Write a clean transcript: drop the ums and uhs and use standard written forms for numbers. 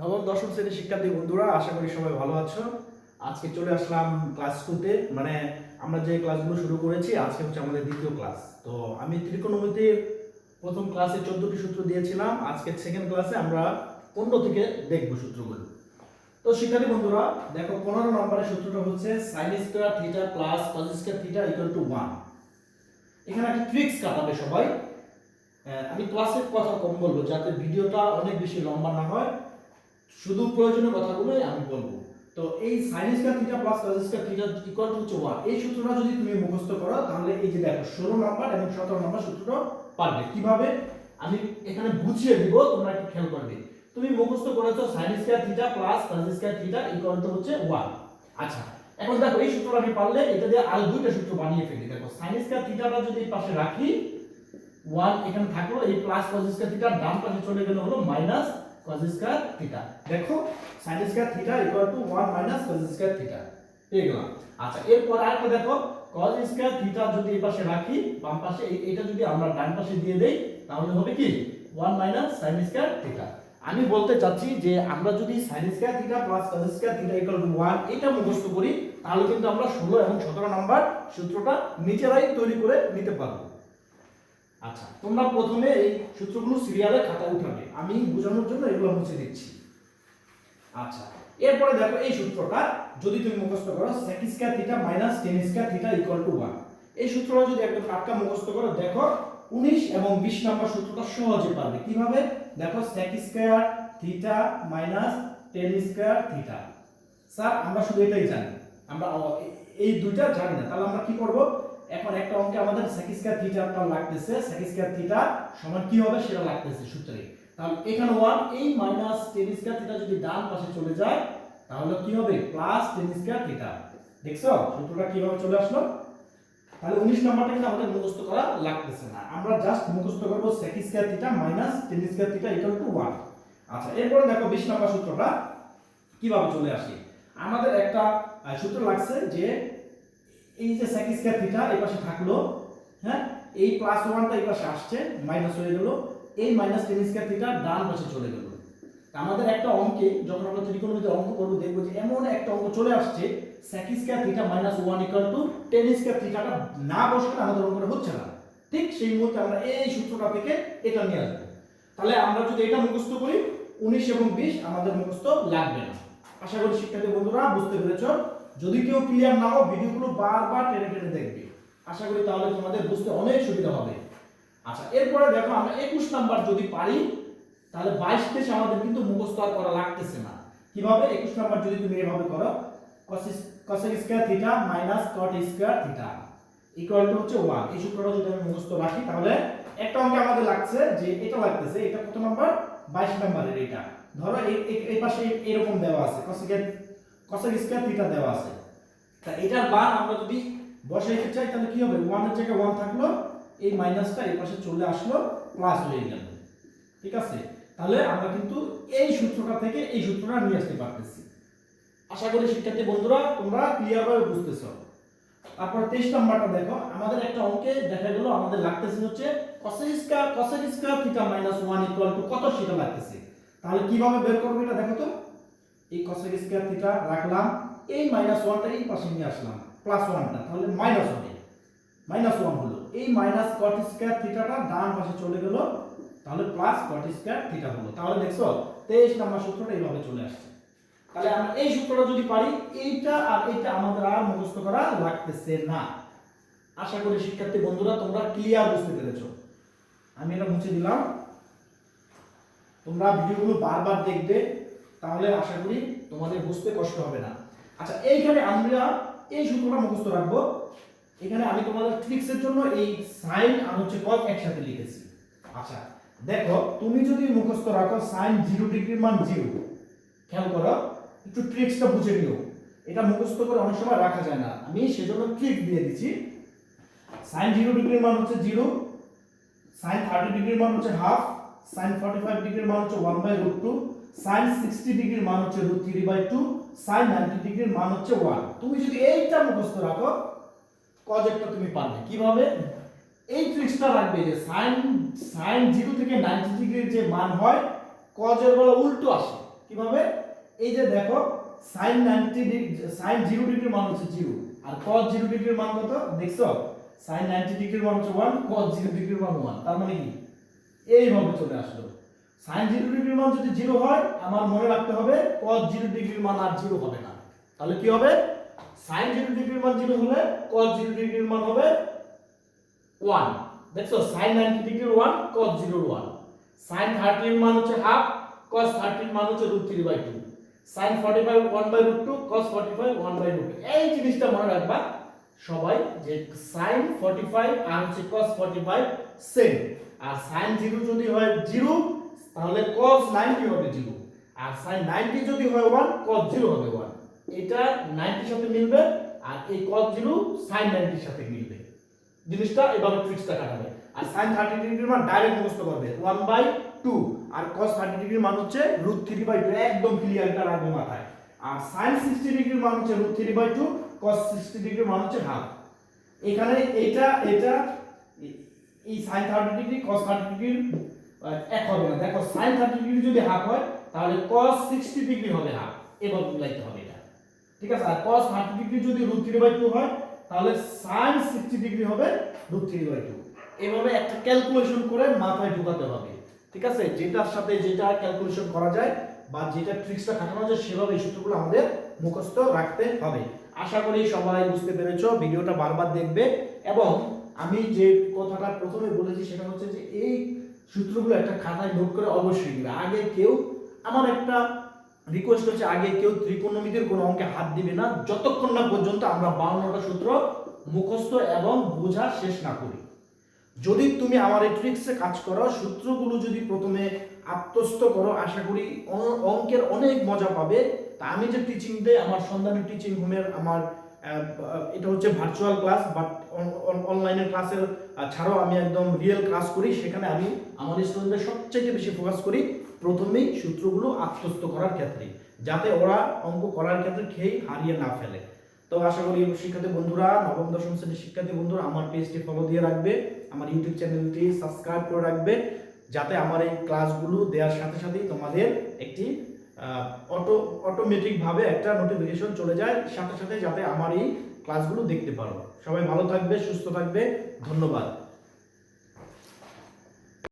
নবম দশম শ্রেণীর শিক্ষার্থী বন্ধুরা, আশা করি সবাই ভালো আছো। আজকে চলে আসলাম ক্লাস 2তে। মানে আমরা যে ক্লাসগুলো শুরু করেছি, আজকে হচ্ছে আমাদের দ্বিতীয় ক্লাস। তো আমি ত্রিকোণমিতির প্রথম ক্লাসে 14টি সূত্র দিয়েছিলাম। আজকে সেকেন্ড ক্লাসে আমরা 15 থেকে দেখব সূত্রগুলো। তো শিক্ষার্থী বন্ধুরা দেখো, 15 নম্বরের সূত্রটা হচ্ছে sin square theta plus cos square theta equal to 1। এখানে একটা ট্রিক্স কাটাবে সবাই। আমি ক্লাসের কথা কম বলবো যাতে ভিডিওটা অনেক বেশি লম্বা না হয়, শুধু প্রয়োজনীয় কথাগুলোই আমি বলবো। তো এই sin square theta plus cos square theta equal to হচ্ছে 1, এই সূত্রটা যদি তুমি মুখস্থ করো তাহলে এই যে দেখো 16 নাম্বার এবং 17 নাম্বার সূত্রটা পারবে। কিভাবে আমি এখানে বুঝিয়ে দিব, তোমরা একটু খেয়াল করবে। তুমি মুখস্থ করেছো sin square theta plus cos square theta equal to হচ্ছে 1। আচ্ছা, এখন দেখো এই সূত্রটা আমি পারলে এটা দিয়ে আরো দুইটা সূত্র বানিয়ে ফেলি। দেখো sin স্কয়ার থিটাটা যদি এই পাশে রাখি 1 এখানে থাকলো, এই প্লাস cos স্কয়ার থিটা ডান পাশে চলে গেল হলো মাইনাস cos স্কয়ার থিটা। দেখো sin square theta equal to 1 minus cos square theta পেয়ে গেলাম। আচ্ছা, এরপর আরেকটা দেখো, cos স্কয়ার থিটা যদি এই পাশে রাখি বাম পাশে, এটা যদি আমরা ডান পাশে দিয়ে দেই তাহলে হবে কি 1 মাইনাস sin স্কয়ার থিটা। আমি বলতে চাচ্ছি যে আমরা যদি sin square theta plus cos square theta equal to 1 এটা মুখস্থ করি তাহলে কিন্তু আমরা 16 এবং 17 নাম্বার সূত্রটা নিজেরাই তৈরি করে নিতে পারবো। আচ্ছা, তোমরা প্রথমে এই সূত্রগুলো সিরিয়ালে খাতায় উঠাবে, আমি বোঝানোর জন্য এগুলো মুছে দিচ্ছি। আচ্ছা, এরপরে দেখো এই সূত্রটা যদি তুমি মুখস্থ করো sec square theta minus tan square theta equal to 1, এই সূত্রটা যদি একদম টাটকা মুখস্থ করো, দেখো 19 এবং 20 নাম্বার সূত্রটা সহজে পারবে। কিভাবে? দেখো sec square theta minus tan square theta. Sir আমরা শুধু এটাই জানি, আমরা এই দুইটা জানি না, তাহলে আমরা কি করব? এখন একটা অঙ্কে আমাদের sec স্কয়ার থিটাটা লাগতেছে, sec স্কয়ার থিটা সমান কি হবে সেটা লাগতেছে সূত্রে। তাহলে এখানে 1, এই মাইনাস tan স্কয়ার থিটা যদি ডান পাশে চলে যায় তাহলে কি হবে? Plus tan square theta. দেখছো সূত্রটা কিভাবে চলে আসলো? তাহলে 19 নাম্বারটা কিন্তু আমাদের মুখস্থ করা লাগতেছে না, আমরা জাস্ট মুখস্থ করব sec square theta minus tan square theta equal to 1। আচ্ছা, এরপরে দেখো 20 নাম্বার সূত্রটা কিভাবে চলে আসে। আমাদের একটা সূত্র লাগছে যে এই যে sec স্কয়ার থিটা এই পাশে থাকলো, হ্যাঁ, এই প্লাস 1টা এই পাশে আসছে, মাইনাস হয়ে গেল, এই মাইনাস tan স্কয়ার থিটা ডান পাশে চলে গেল। আমাদের একটা অঙ্কে যখন আমরা ত্রিকোণমিতির অঙ্ক করব দেখব যে এমন একটা অঙ্ক চলে আসছে sec square theta minus 1 equal to tan square থিটাটা না বসলে আমাদের অঙ্কটা হচ্ছে না। ঠিক সেই মুহূর্তে আমরা এই সূত্রটা থেকে এটা নিয়ে আসব। তাহলে আমরা যদি এটা মুখস্থ করি 19 এবং 20 আমাদের মুখস্থ লাগবে না। আশা করি শিক্ষার্থী বন্ধুরা বুঝতে পেরেছো। যদি কেউ ক্লিয়ার না হয় ভিডিওগুলো বারবার টেনে টেনে দেখবে, আশা করি তাহলে তোমাদের বুঝতে অনেক সুবিধা হবে। আচ্ছা, এরপরে দেখো আমরা 21 নাম্বার যদি পারি তাহলে 22 থেকে আমাদের কিন্তু মুখস্থ করা লাগতেছে না। কিভাবে? 21 নাম্বার যদি তুমি এভাবে করো cos square theta minus cot square theta equal to হচ্ছে 1, এই সূত্রটা যদি আমি মুখস্থ রাখি তাহলে একটা অঙ্কে আমাদের লাগছে যে এটা লাগতেছে, এটা কত নাম্বার? 22 নাম্বারের। এটা ধরো এই পাশে এরকম দেওয়া আছে cos স্কয়ার থিটা দেওয়া আছে, তা এটার মান আমরা যদি বসাইতে চাই তাহলে কি হবে? 1 এর জায়গায় 1 থাকলো, এই মাইনাসটা এই পাশে চলে আসলো, প্লাস হয়ে গেল। ঠিক আছে, তাহলে আমরা কিন্তু এই সূত্রটা থেকে এই সূত্রটা নিয়ে আসতে পারতেছি। আশা করি শিক্ষার্থী বন্ধুরা তোমরা ক্লিয়ার ভাবে বুঝতেছো। তারপর 23 নাম্বারটা দেখো, আমাদের একটা অঙ্কে দেখা গেল আমাদের লাগতেছে হচ্ছে cos square theta minus 1 equal two কত সেটা লাগতেছে। তাহলে কিভাবে বের করব এটা দেখো তো। এই cos স্কয়ার থিটা রাখলাম, এই মাইনাস 1টা এই পাশে নিয়ে আসলাম, প্লাস 1টা তাহলে মাইনাস হবে, মাইনাস 1 হলো, এই মাইনাস cot স্কয়ার থিটাটা ডান পাশে চলে গেল, তাহলে প্লাস cot স্কয়ার থিটা হলো। তাহলে দেখছো 23 নাম্বার সূত্রটা এইভাবে চলে আসছে। তাহলে আমরা এই সূত্রটা যদি পারি, এইটা আর এইটা আমাদের আর মুখস্থ করা লাগতেছে না। আশা করি শিক্ষার্থী বন্ধুরা তোমরা ক্লিয়ার বুঝতে পেরেছো। আমি এটা মুছে দিলাম, তোমরা ভিডিওগুলো বারবার দেখবে, তাহলে আশা করি তোমাদের বুঝতে কষ্ট হবে না। আচ্ছা, এইখানে আমরা এই সূত্রটা মুখস্থ রাখবো। এখানে আমি তোমাদের ট্রিক্সের জন্য এই sin আর হচ্ছে cos একসাথে লিখেছি। আচ্ছা দেখো, তুমি যদি মুখস্থ রাখো sin 0 ডিগ্রির মান 0, খেয়াল করো একটু ট্রিক্সটা বুঝে নিও, এটা মুখস্থ করে অনেক সময় রাখা যায় না, আমি সেজন্য ট্রিক দিয়ে দিচ্ছি। sin 0 ডিগ্রির মান হচ্ছে 0, sin 30 ডিগ্রির মান হচ্ছে হাফ, sin 45 ডিগ্রির মান হচ্ছে 1/√2, sin 60 ডিগ্রির মান হচ্ছে √3/2, sin 90 ডিগ্রির মান হচ্ছে 1। তুমি যদি এইটা মুখস্থ রাখো cos একটা তুমি পারবে। কিভাবে? এই ট্রিক্সটা রাখবে যে sin 0 থেকে 90 ডিগ্রির যে মান হয় cos এর বেলা উল্টো আসে, কিভাবে? এই যে দেখো sin 90 ডিগ্রি, sin 0 ডিগ্রির মান হচ্ছে 0 আর cos 0 ডিগ্রির মান কত দেখছো? sin 90 ডিগ্রির মান হচ্ছে 1, cos 0 ডিগ্রির মান 1। তার মানে কি এইভাবে চলে আসলো। sin 0 ডিগ্রির মান যদি 0 হয় আমার মনে রাখতে হবে cos 0 ডিগ্রির মান আর 0 হবে না। তাহলে কি হবে? sin 0 ডিগ্রির মান 0 হলে cos 0 ডিগ্রির মান হবে 1। দেখছো sin 90 ডিগ্রির 1, cos 0 এর 1। sin 30 এর মান হচ্ছে হাফ, cos 30 এর মান হচ্ছে √3/2। sin 45 1/√2, cos 45 1/√2। এই জিনিসটা মনে রাখবা সবাই যে sin 45 আর হচ্ছে cos 45 সেম। আর sin 0 যদি হয় 0 তাহলে cos 90 হবে 0 আর sin 90 যদি হয় 1 cos 0 হবে 1। এটা 90 এর সাথে মিলবে আর এই cos 0 sin 90 এর সাথে মিলবে। জিনিসটা এভাবে ট্রিক্সটা কাটাবে। আর sin 30 ডিগ্রির মান ডাইরেক্ট মুখস্থ করবে 1/2 আর cos 30 ডিগ্রির মান হচ্ছে √3/2। একদম ক্লিয়ার, এটা রাখবে মাথায়। আর sin 60 ডিগ্রির মান হচ্ছে √3/2, cos 60 ডিগ্রির মান হচ্ছে হাফ। এখানে এটা এই sin 30 ডিগ্রি cos 30 ডিগ্রির এক হবে না। দেখো sin 30 ডিগ্রি যদি হাফ হয় তাহলে cos 60 ডিগ্রি হবে হাফ। এভাবে মিলাইতে হবে এটা। ঠিক আছে? আর cos 30 ডিগ্রি যদি √3/2 হয় তাহলে sin 60 ডিগ্রি হবে √3/2। এভাবে একটা ক্যালকুলেশন করে মাথায় ঢোকাতে হবে। ঠিক আছে? যেটার সাথে যেটা ক্যালকুলেশন করা যায় বা যেটা ট্রিক্সটা খাটানো যায় সেভাবে এই সূত্রগুলো আমাদের মুখস্থ রাখতে হবে। আশা করি সবাই বুঝতে পেরেছো। ভিডিওটা বারবার দেখবে এবং আমি যে কথাটা প্রথমে বলেছি সেটা হচ্ছে যে এই সূত্রগুলো একটা খাতায় নোট করে অবশ্যই দিবে। আগে কেউ, আমার একটা রিকোয়েস্ট হচ্ছে, আগে কেউ ত্রিকোণমিতির কোনো অঙ্কে হাত দিবে না যতক্ষণ না পর্যন্ত আমরা 52টা সূত্র মুখস্থ এবং বোঝা শেষ না করি। যদি তুমি আমার এই ট্রিক্সে কাজ করো, সূত্রগুলো যদি প্রথমে আত্মস্থ করো, আশা করি অঙ্কের অনেক মজা পাবে। তা আমি যে টিচিং দেই আমার সন্ধানী টিচিং হোমের, আমার এটা হচ্ছে ভার্চুয়াল ক্লাস বাট অনলাইনের ক্লাসের ছাড়াও আমি একদম রিয়েল ক্লাস করি। সেখানে আমি আমার স্টুডেন্টদের সবচেয়ে বেশি ফোকাস করি প্রথমেই সূত্রগুলো আত্মস্থ করার ক্ষেত্রে, যাতে ওরা অঙ্ক করার ক্ষেত্রে খেয়ে হারিয়ে না ফেলে। তো আশা করি শিক্ষার্থী বন্ধুরা, নবম দশম শ্রেণীর শিক্ষার্থী বন্ধুরা আমার পেজটি ফলো দিয়ে রাখবে, আমার ইউটিউব চ্যানেলটি সাবস্ক্রাইব করে রাখবে, যাতে আমার এই ক্লাসগুলো দেওয়ার সাথে সাথেই তোমাদের একটি অটোমেটিক ভাবে একটা নোটিফিকেশন চলে যায় সাথে সাথে, যাতে আমার এই ক্লাসগুলো দেখতে পারো। সবাই ভালো থাকবে, সুস্থ থাকবে, ধন্যবাদ।